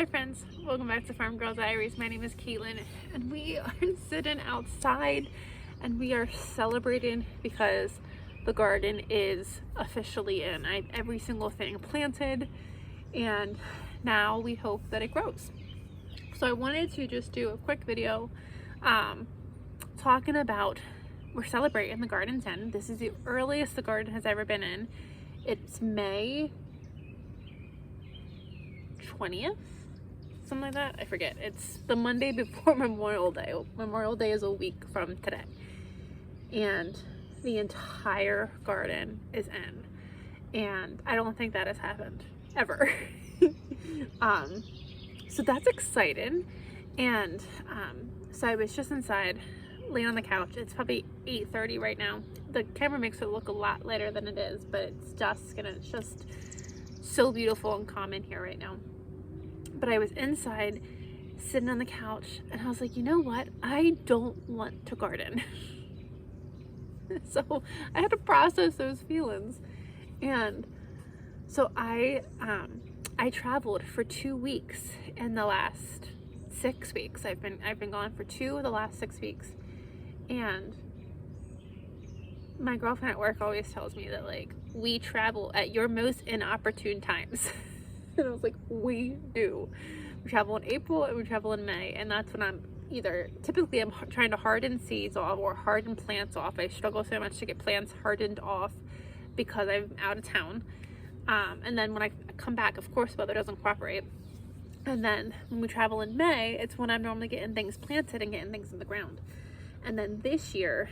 Hi friends, welcome back to Farm Girl Diaries. My name is Caitlin and we are sitting outside and we are celebrating because the garden is officially in. I have every single thing planted and now we hope that it grows. So I wanted to just do a quick video talking about we're celebrating the garden's in. This is the earliest the garden has ever been in. It's May 20th, something like that. I forget. It's the Monday before Memorial Day. Memorial Day is a week from today. And the entire garden is in. And I don't think that has happened ever. So that's exciting. And so I was just inside laying on the couch. It's probably 8:30 right now. The camera makes it look a lot later than it is, but it's dusk and it's just so beautiful and calm in here right now. But I was inside sitting on the couch and I was like, you know what? I don't want to garden. So I had to process those feelings. And so I traveled for 2 weeks in the last 6 weeks. I've been gone for 2 of the last 6 weeks. And my girlfriend at work always tells me that, like, we travel at your most inopportune times. And I was like, we do. We travel in April and we travel in May, and that's when I'm typically I'm trying to harden seeds off or harden plants off. I struggle so much to get plants hardened off because I'm out of town. And then when I come back, of course, weather doesn't cooperate. And then when we travel in May, it's when I'm normally getting things planted and getting things in the ground. And then this year,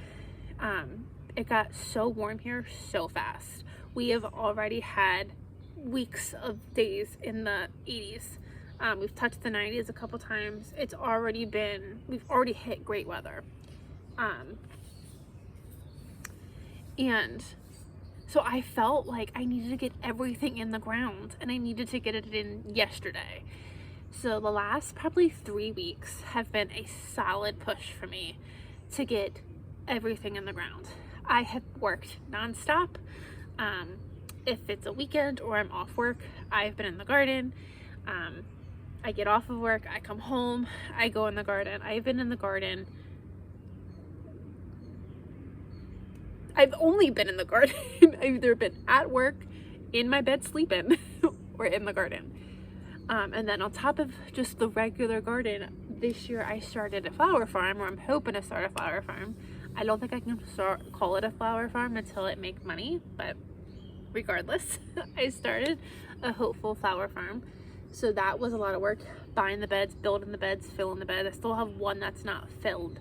it got so warm here so fast. We have already had weeks of days in the 80s. We've touched the 90s a couple times. We've already hit great weather. And so I felt like I needed to get everything in the ground and I needed to get it in yesterday. So the last probably 3 weeks have been a solid push for me to get everything in the ground. I have worked nonstop. If it's a weekend or I'm off work, I've been in the garden. I get off of work, I come home, I go in the garden. I've been in the garden. I've only been in the garden. I've either been at work, in my bed sleeping, or in the garden. And then on top of just the regular garden, this year I started a flower farm, or I'm hoping to start a flower farm. I don't think I can call it a flower farm until it makes money, but regardless, I started a hopeful flower farm. So that was a lot of work, buying the beds, building the beds, filling the beds. I still have one that's not filled,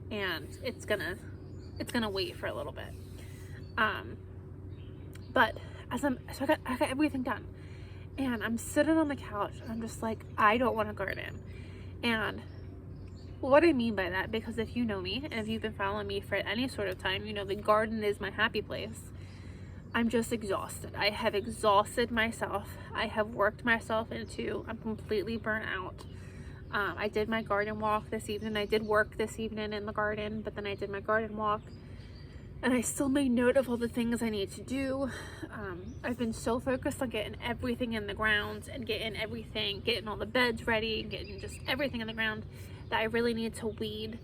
and it's gonna wait for a little bit. But I got everything done, and I'm sitting on the couch and I'm just like, I don't want to garden. And what I mean by that, because if you know me and if you've been following me for any sort of time, you know the garden is my happy place. I'm just exhausted. I have exhausted myself. I have worked myself I'm completely burnt out. I did my garden walk this evening. I did work this evening in the garden, but then I did my garden walk and I still made note of all the things I need to do. I've been so focused on getting everything in the ground and getting all the beds ready, getting just everything in the ground, that I really need to weed.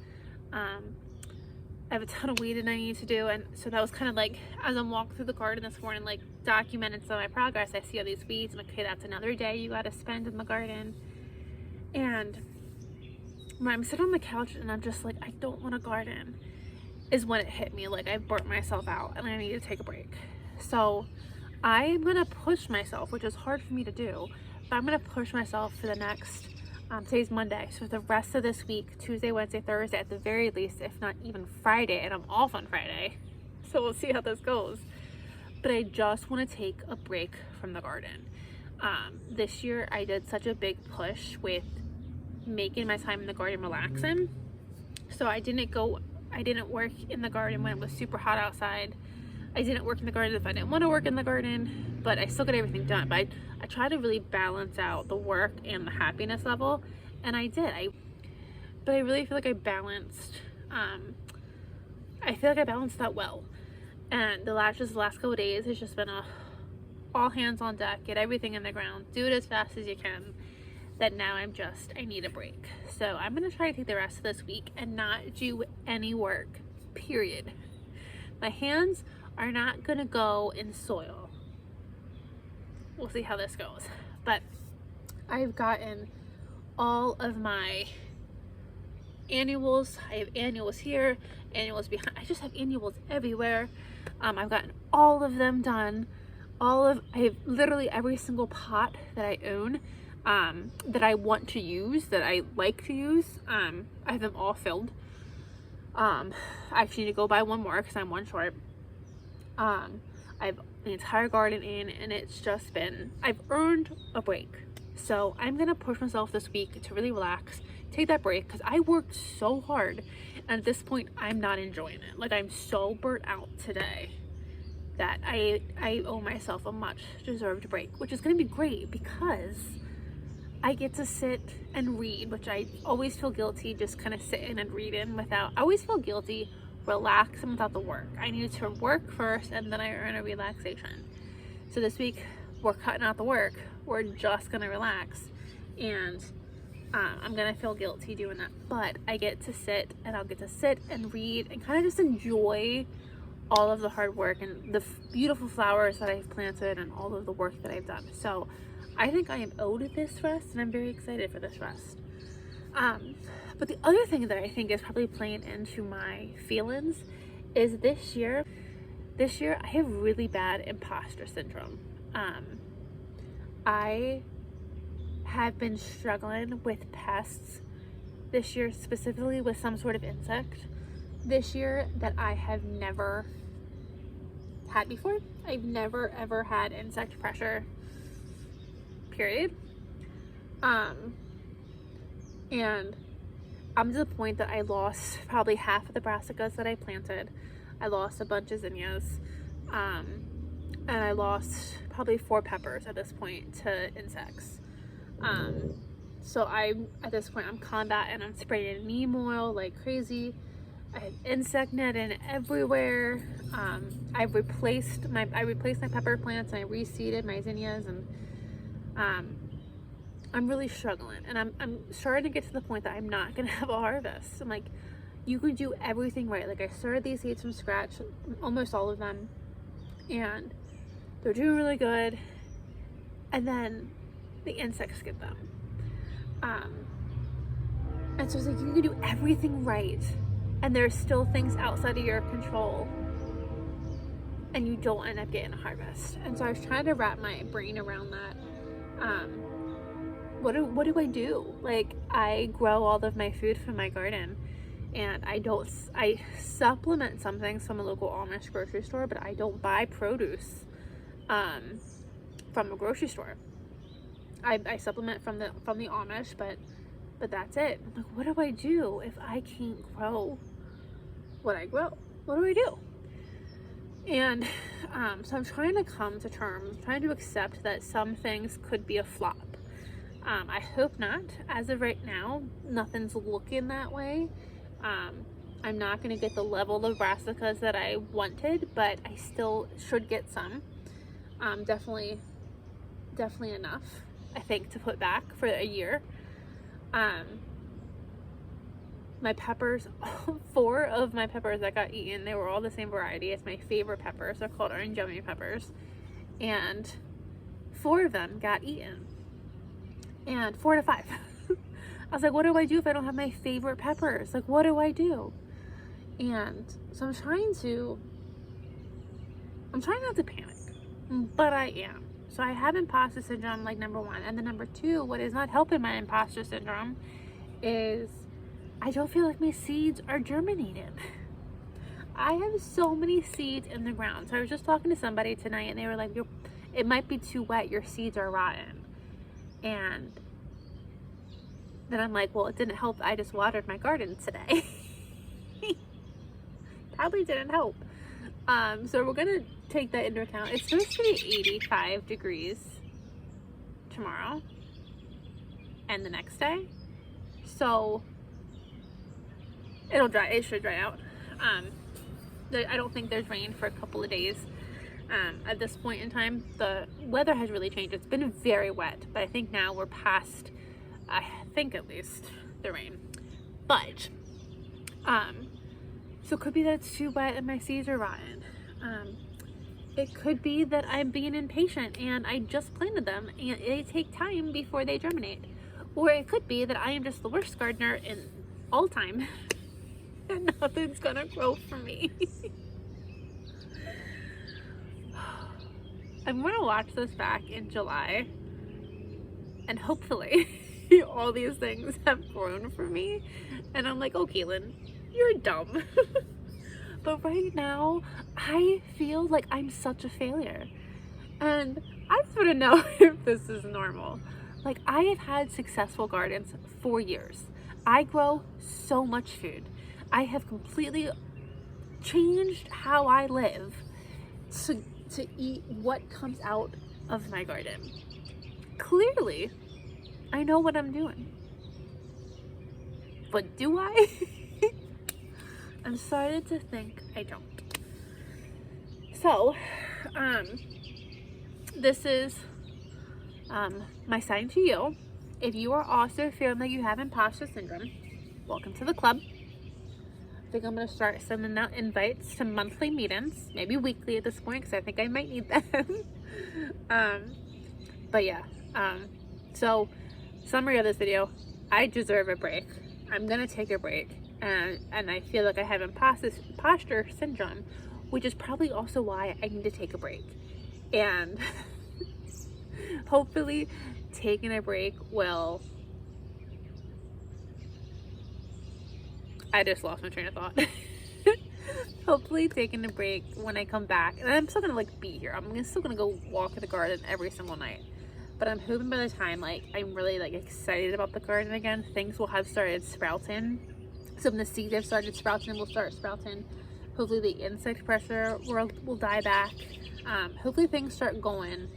I have a ton of weeding I need to do, and so that was kind of like, as I'm walking through the garden this morning, like documenting some of my progress, I see all these weeds. I'm like, okay, that's another day you got to spend in the garden. And when I'm sitting on the couch and I'm just like, I don't want to garden, is when it hit me, like I've burnt myself out and I need to take a break. So I'm gonna push myself, which is hard for me to do, but I'm gonna push myself for the next today's Monday, so the rest of this week, Tuesday, Wednesday, Thursday at the very least, if not even Friday, and I'm off on Friday, so we'll see how this goes. But I just want to take a break from the garden. This year I did such a big push with making my time in the garden relaxing, so I didn't work in the garden when it was super hot outside. I didn't work in the garden if I didn't want to work in the garden, but I still got everything done. But I try to really balance out the work and the happiness level, and I did. But I really feel like I balanced. I feel like I balanced that well. And the last couple of days has just been all hands on deck, get everything in the ground, do it as fast as you can. that now I need a break. So I'm going to try to take the rest of this week and not do any work, period. My hands are not going to go in soil. We'll see how this goes. But I've gotten all of my annuals. I have annuals here, annuals behind. I just have annuals everywhere. I've gotten all of them done. I have literally every single pot that I own, that I want to use, that I like to use. I have them all filled. I actually need to go buy one more because I'm one short. I have the entire garden in, and it's just been, I've earned a break. So I'm gonna push myself this week to really relax, take that break, because I worked so hard, and at this point I'm not enjoying it. Like, I'm so burnt out today that I owe myself a much deserved break, which is gonna be great because I get to sit and read, which I always feel guilty just kind of sitting and reading without, I always feel guilty relaxing without the work. I need to work first and then I earn a relaxation. So this week we're cutting out the work. We're just gonna relax, and I'm gonna feel guilty doing that, but I get to sit, and I'll get to sit and read and kind of just enjoy all of the hard work and the beautiful flowers that I've planted and all of the work that I've done. So I think I am owed this rest, and I'm very excited for this rest. But the other thing that I think is probably playing into my feelings is this year I have really bad imposter syndrome. I have been struggling with pests this year, specifically with some sort of insect this year that I have never had before. I've never ever had insect pressure, period. And I'm to the point that I lost probably half of the brassicas that I planted. I lost a bunch of zinnias, and I lost probably 4 peppers at this point to insects. So at this point I'm combating, I'm spraying neem oil like crazy. I have insect netting everywhere. I replaced my pepper plants, and I reseeded my zinnias, and I'm really struggling, and I'm starting to get to the point that I'm not gonna have a harvest. I'm like, you can do everything right. Like, I started these seeds from scratch, almost all of them, and they're doing really good, and then the insects get them. And so it's like, you can do everything right, and there's still things outside of your control, and you don't end up getting a harvest. And so I was trying to wrap my brain around that. What do I do? Like, I grow all of my food from my garden, and I supplement some things from a local Amish grocery store, but I don't buy produce from a grocery store. I supplement from the Amish, but that's it. I'm like, what do I do if I can't grow what I grow? What do I do? And so I'm trying to come to terms, trying to accept that some things could be a flop. I hope not. As of right now, nothing's looking that way. I'm not going to get the level of brassicas that I wanted, but I still should get some. Definitely enough, I think, to put back for a year. My peppers, 4 of my peppers that got eaten, they were all the same variety. It's my favorite peppers. They're called orange yummy peppers. And 4 of them got eaten. And 4 to 5. I was like, what do I do if I don't have my favorite peppers? Like, what do I do? And so I'm trying not to panic, but I am. So I have imposter syndrome, like, number 1. And then number 2, what is not helping my imposter syndrome is I don't feel like my seeds are germinating. I have so many seeds in the ground. So I was just talking to somebody tonight, and they were like, it might be too wet, your seeds are rotten. And then I'm like, well, it didn't help. I just watered my garden today. Probably didn't help. So we're gonna take that into account. It's supposed to be 85 degrees tomorrow and the next day. So it should dry out. I don't think there's rain for a couple of days. At this point in time, the weather has really changed. It's been very wet, but I think now we're past I think at least, the rain. But, so it could be that it's too wet and my seeds are rotten. It could be that I'm being impatient and I just planted them and they take time before they germinate. Or it could be that I am just the worst gardener in all time and nothing's gonna grow for me. I'm gonna watch this back in July and hopefully all these things have grown for me and I'm like, oh Caitlin, you're dumb. But right now I feel like I'm such a failure and I just want to know if this is normal. Like, I have had successful gardens for years. I grow so much food. I have completely changed how I live to eat what comes out of my garden. Clearly, I know what I'm doing. But do I? I'm starting to think I don't. So, this is my sign to you. If you are also feeling like you have imposter syndrome, welcome to the club. I think I'm going to start sending out invites to monthly meetings, maybe weekly at this point, because I think I might need them. But yeah, so summary of this video, I deserve a break. I'm going to take a break, and I feel like I have imposter syndrome, which is probably also why I need to take a break. And hopefully taking a break will... I just lost my train of thought. Hopefully taking a break when I come back, and I'm still gonna like be here. I'm still gonna go walk in the garden every single night. But I'm hoping by the time like I'm really like excited about the garden again, things will have started sprouting. Some of the seeds have started sprouting will start sprouting. Hopefully the insect pressure will die back. Hopefully things start going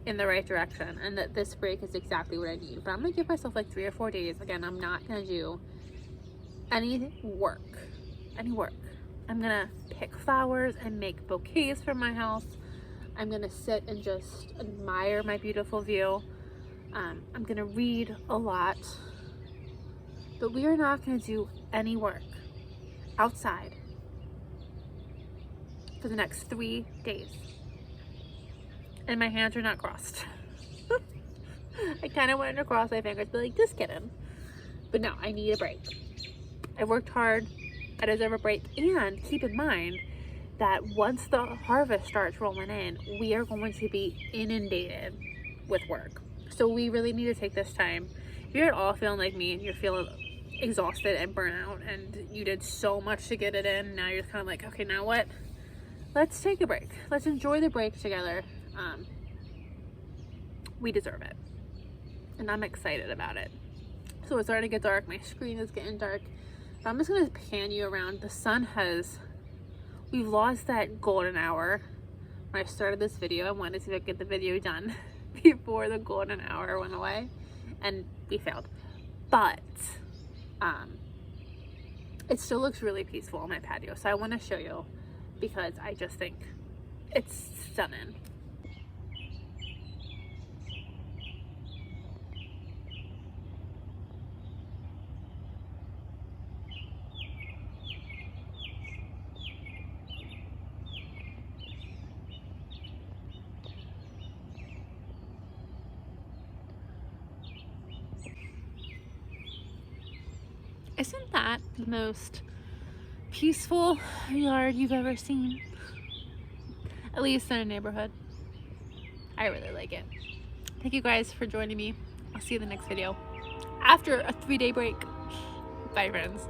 in the right direction, and that this break is exactly what I need. But I'm gonna give myself like 3 or 4 days. Again, I'm not gonna do any work. I'm gonna pick flowers and make bouquets for my house. I'm gonna sit and just admire my beautiful view. I'm gonna read a lot, but we are not gonna do any work outside for the next 3 days. And my hands are not crossed. I kind of wanted to cross my fingers, but like, just kidding. But no, I need a break. I worked hard. I deserve a break. And keep in mind that once the harvest starts rolling in, we are going to be inundated with work. So we really need to take this time. If you're at all feeling like me and you're feeling exhausted and burnt out and you did so much to get it in, now you're kind of like, okay, now what? Let's take a break. Let's enjoy the break together. We deserve it. And I'm excited about it. So it's starting to get dark. My screen is getting dark. But I'm just going to pan you around. The sun we've lost that golden hour. When I started this video, I wanted to get the video done before the golden hour went away. And we failed. But it still looks really peaceful on my patio. So I want to show you because I just think it's stunning. Isn't that the most peaceful yard you've ever seen? At least in a neighborhood. I really like it. Thank you guys for joining me. I'll see you in the next video after a 3-day break. Bye, friends.